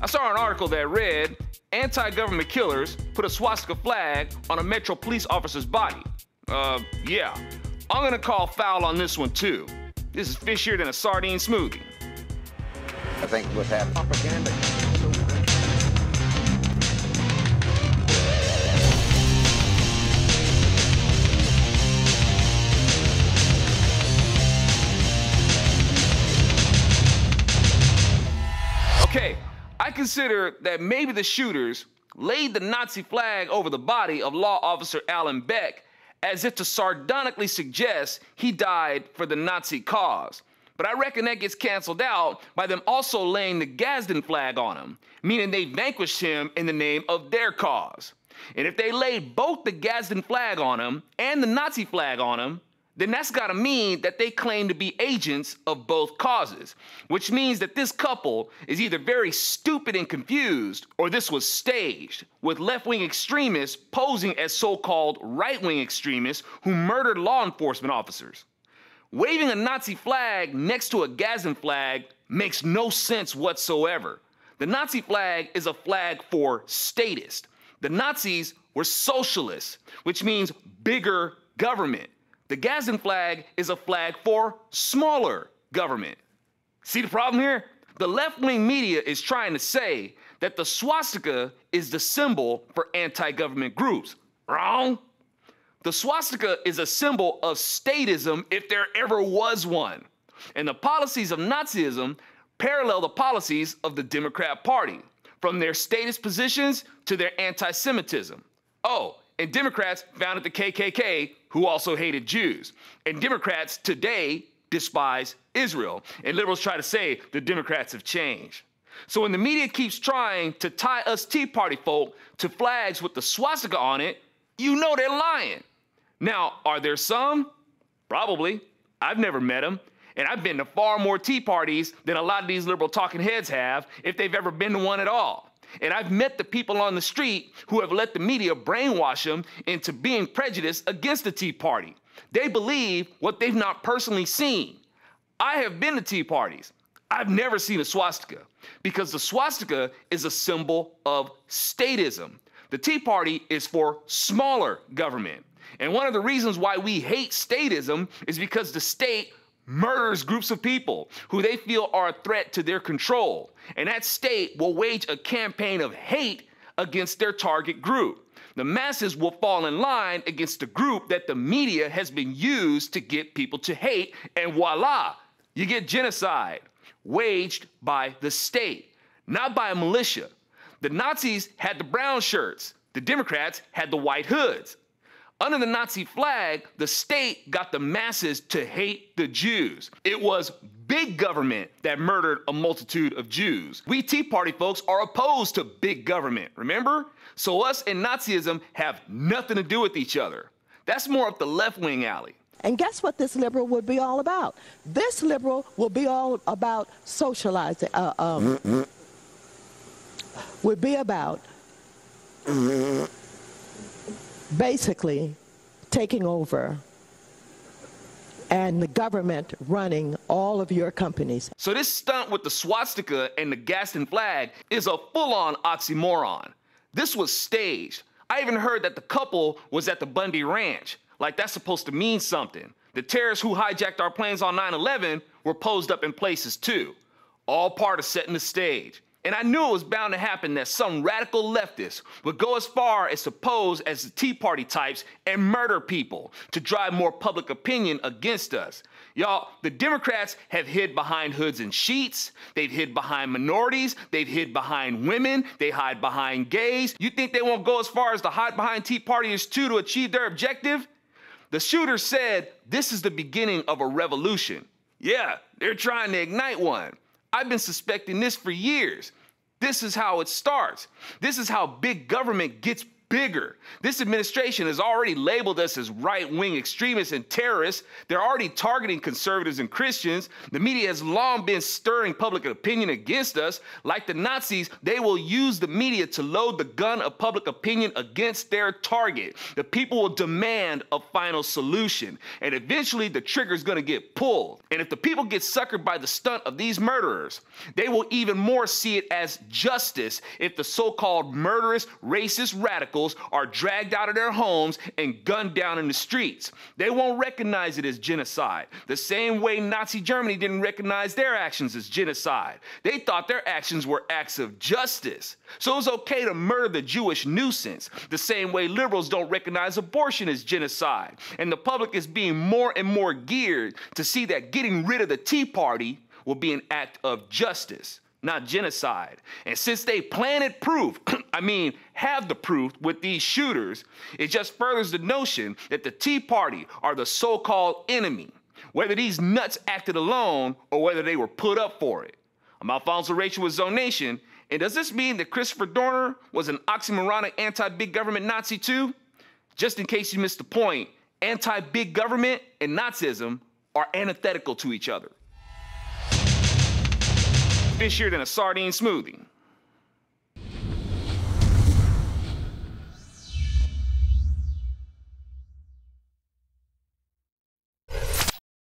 I saw an article that read, anti-government killers put a swastika flag on a Metro police officer's body. Yeah. I'm gonna call foul on this one too. This is fishier than a sardine smoothie. I think what's happening. Propaganda. Okay, I consider that maybe the shooters laid the Nazi flag over the body of law officer Alan Beck as if to sardonically suggest he died for the Nazi cause. But I reckon that gets canceled out by them also laying the Gadsden flag on him, meaning they vanquished him in the name of their cause. And if they laid both the Gadsden flag on him and the Nazi flag on him, then that's gotta mean that they claim to be agents of both causes, which means that this couple is either very stupid and confused, or this was staged, with left-wing extremists posing as so-called right-wing extremists who murdered law enforcement officers. Waving a Nazi flag next to a Gadsden flag makes no sense whatsoever. The Nazi flag is a flag for statists. The Nazis were socialists, which means bigger government. The Gadsden flag is a flag for smaller government. See the problem here? The left-wing media is trying to say that the swastika is the symbol for anti-government groups. Wrong. The swastika is a symbol of statism if there ever was one. And the policies of Nazism parallel the policies of the Democrat Party, from their statist positions to their anti-Semitism. Oh, and Democrats founded the KKK, who also hated Jews. And Democrats today despise Israel. And liberals try to say the Democrats have changed. So when the media keeps trying to tie us Tea Party folk to flags with the swastika on it, you know they're lying. Now, are there some? Probably. I've never met them. And I've been to far more Tea Parties than a lot of these liberal talking heads have, if they've ever been to one at all. And I've met the people on the street who have let the media brainwash them into being prejudiced against the Tea Party. They believe what they've not personally seen. I have been to Tea Parties. I've never seen a swastika, because the swastika is a symbol of statism. The Tea Party is for smaller government. And one of the reasons why we hate statism is because the state murders groups of people who they feel are a threat to their control. And that state will wage a campaign of hate against their target group. The masses will fall in line against the group that the media has been used to get people to hate, and voila, you get genocide waged by the state, not by a militia. The Nazis had the brown shirts, the Democrats had the white hoods. Under the Nazi flag, the state got the masses to hate the Jews. It was big government that murdered a multitude of Jews. We Tea Party folks are opposed to big government, remember? So us and Nazism have nothing to do with each other. That's more up the left-wing alley. And guess what this liberal would be all about? This liberal will be all about socializing, would be about basically taking over and the government running all of your companies. So this stunt with the swastika and the Gadsden flag is a full-on oxymoron. This was staged. I even heard that the couple was at the Bundy Ranch. Like that's supposed to mean something. The terrorists who hijacked our planes on 9/11 were posed up in places too. All part of setting the stage. And I knew it was bound to happen that some radical leftist would go as far as to pose as the Tea Party types and murder people to drive more public opinion against us. Y'all, the Democrats have hid behind hoods and sheets. They've hid behind minorities. They've hid behind women. They hide behind gays. You think they won't go as far as to hide behind Tea Partiers too to achieve their objective? The shooter said this is the beginning of a revolution. Yeah, they're trying to ignite one. I've been suspecting this for years. This is how it starts. This is how big government gets bigger. This administration has already labeled us as right-wing extremists and terrorists. They're already targeting conservatives and Christians. The media has long been stirring public opinion against us. Like the Nazis, they will use the media to load the gun of public opinion against their target. The people will demand a final solution, and eventually the trigger's gonna get pulled. And if the people get suckered by the stunt of these murderers, they will even more see it as justice if the so-called murderous, racist radicals are dragged out of their homes and gunned down in the streets. They won't recognize it as genocide, the same way Nazi Germany didn't recognize their actions as genocide. They thought their actions were acts of justice. So it's okay to murder the Jewish nuisance, the same way liberals don't recognize abortion as genocide. And the public is being more and more geared to see that getting rid of the Tea Party will be an act of justice, not genocide. And since they planted proof, have the proof with these shooters, it just furthers the notion that the Tea Party are the so-called enemy, whether these nuts acted alone or whether they were put up for it. I'm Alfonso Rachel with ZoNation, and does this mean that Christopher Dorner was an oxymoronic anti-big government Nazi too? Just in case you missed the point, anti-big government and Nazism are antithetical to each other. Fishier than a sardine smoothie.